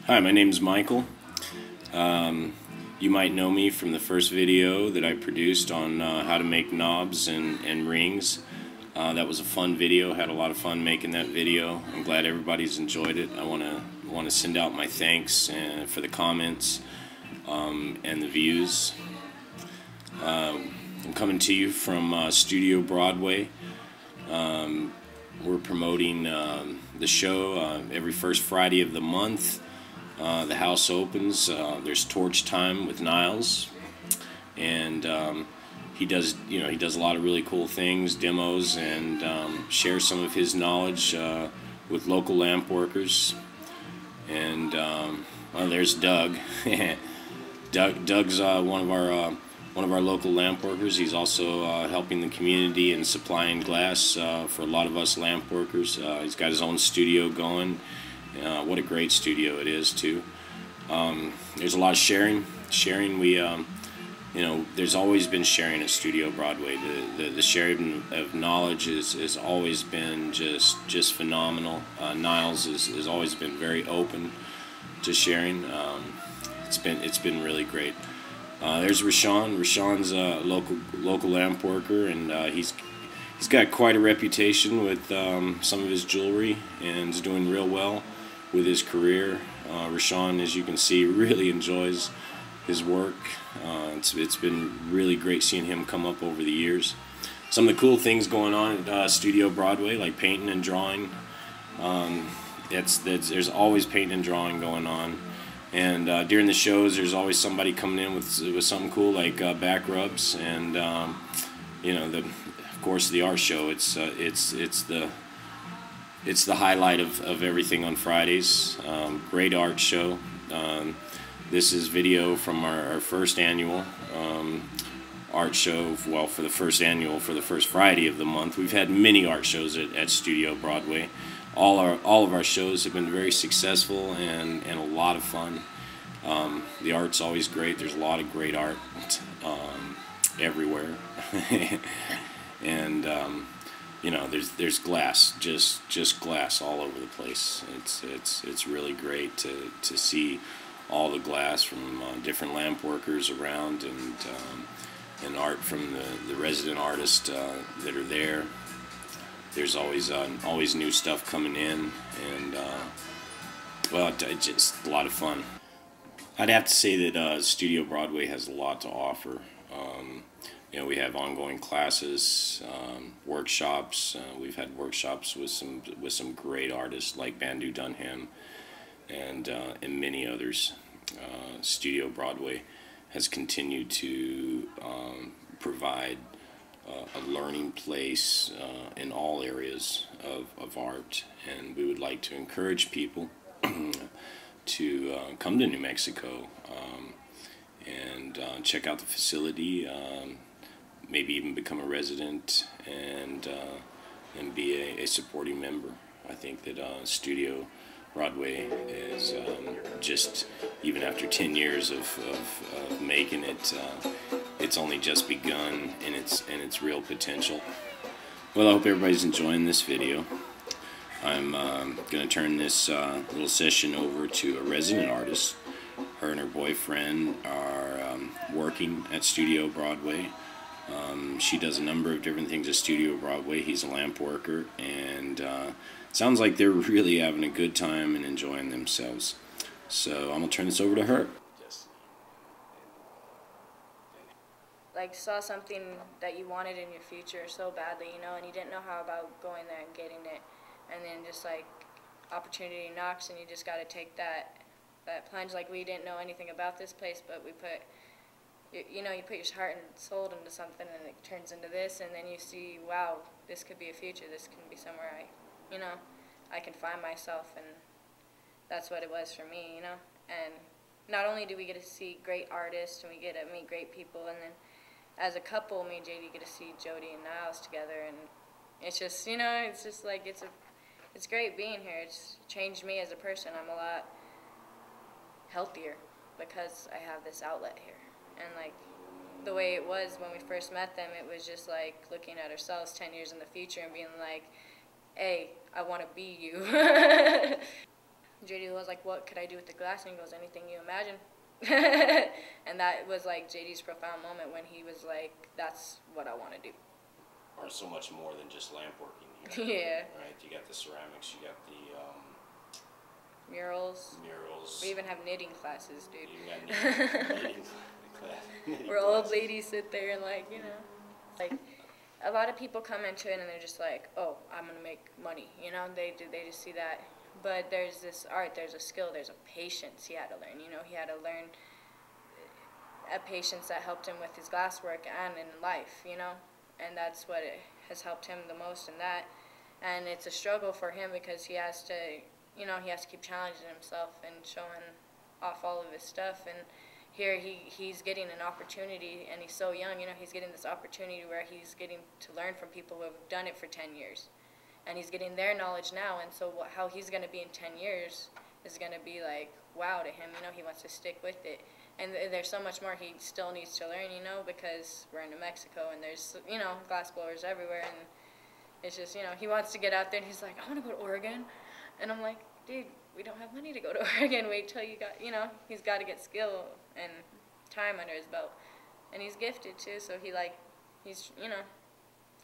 Hi, my name's Michael. You might know me from the first video that I produced on how to make knobs and rings. That was a fun video. Had a lot of fun making that video. I'm glad everybody's enjoyed it. I want to send out my thanks for the comments and the views. I'm coming to you from Studio Broadway. We're promoting the show every first Friday of the month. The house opens. There's torch time with Niles, and he does a lot of really cool things, demos, and shares some of his knowledge with local lamp workers. And well, there's Doug. Doug's one of our local lamp workers. He's also helping the community and supplying glass for a lot of us lamp workers. He's got his own studio going. What a great studio it is too. There's a lot of sharing. We, there's always been sharing at Studio Broadway. The sharing of knowledge has always been just phenomenal. Niles has always been very open to sharing. It's been really great. There's Rashawn. Rashawn's a local lamp worker, and he's got quite a reputation with some of his jewelry, and is doing real well with his career. Rashawn, as you can see, really enjoys his work. It's been really great seeing him come up over the years. Some of the cool things going on at Studio Broadway, like painting and drawing. There's always painting and drawing going on. And during the shows, there's always somebody coming in with something cool, like back rubs, and of course the art show. It's the highlight of everything on Fridays. Great art show. This is video from our first annual art show. Well, for the first Friday of the month. We've had many art shows at Studio Broadway. All of our shows have been very successful and a lot of fun. The art's always great. There's a lot of great art everywhere, and there's glass, just glass all over the place. It's really great to see all the glass from different lamp workers around, and art from the resident artists that are there. There's always new stuff coming in, and well, it's just a lot of fun. I'd have to say that Studio Broadway has a lot to offer. We have ongoing classes, workshops. We've had workshops with some great artists like Bandu Dunham and many others. Studio Broadway has continued to provide a learning place in all areas of art, and we would like to encourage people to come to New Mexico and check out the facility, maybe even become a resident, and be a supporting member. I think that Studio Broadway is just, even after 10 years of making it, it's only just begun in its real potential. Well, I hope everybody's enjoying this video. I'm going to turn this little session over to a resident artist. Her and her boyfriend are working at Studio Broadway. She does a number of different things at Studio Broadway. He's a lamp worker, and sounds like they're really having a good time and enjoying themselves. So I'm going to turn this over to her. Like, saw something that you wanted in your future so badly, and you didn't know how about going there and getting it, and then just like opportunity knocks, and you just got to take that plunge. Like, we didn't know anything about this place, but we put you put your heart and soul into something, and it turns into this, and then you see, wow, this could be a future. This can be somewhere I can find myself, and that's what it was for me, And not only do we get to see great artists, and we get to meet great people, and then as a couple, me and JD get to see Jody and Niles together, and it's just, it's just like, it's great being here. It's changed me as a person. I'm a lot healthier because I have this outlet here. And like the way it was when we first met them, it was just like looking at ourselves 10 years in the future and being like, hey, I want to be you. JD was like, what could I do with the glass? And he goes, anything you imagine. And that was like JD's profound moment when he was like, that's what I want to do. Or so much more than just lamp working here. Yeah. Right? You got the ceramics, you got the murals. murals. We even have knitting classes, dude. You got knitting class. Where old ladies sit there and like, you know, like a lot of people come into it and they're just like, oh, I'm gonna make money, you know, they just see that. But there's this art, there's a skill, there's a patience he had to learn, you know, he had to learn a patience that helped him with his glasswork and in life, you know, and that's what it has helped him the most in that. And it's a struggle for him because he has to, you know, he has to keep challenging himself and showing off all of his stuff. And here he's getting an opportunity, and he's so young, you know, he's getting this opportunity where he's getting to learn from people who have done it for 10 years. And he's getting their knowledge now, and so how he's going to be in 10 years is going to be like, wow to him, you know, he wants to stick with it. And there's so much more he still needs to learn, you know, because we're in New Mexico, and there's, you know, glass blowers everywhere, and it's just, you know, he wants to get out there, and he's like, I want to go to Oregon. And I'm like, dude, we don't have money to go to Oregon. Wait till you got, you know, he's got to get skill and time under his belt. And he's gifted, too, so he's, you know,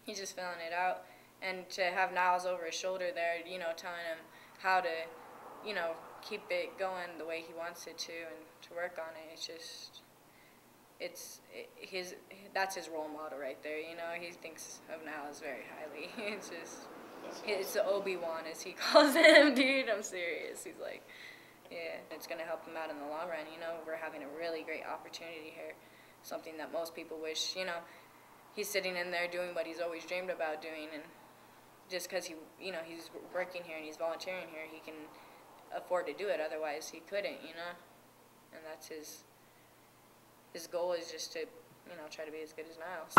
he's just filling it out. And to have Niles over his shoulder there, you know, telling him how to, you know, keep it going the way he wants it to and to work on it, it's just, that's his role model right there, you know. He thinks of Niles very highly. It's just, it's the Obi-Wan, as he calls him, dude. I'm serious. He's like, yeah, it's going to help him out in the long run, you know. We're having a really great opportunity here, something that most people wish, you know. He's sitting in there doing what he's always dreamed about doing, and just because he, you know, he's working here and he's volunteering here, he can afford to do it. Otherwise, he couldn't, you know. And that's his goal is just to, you know, try to be as good as Niles.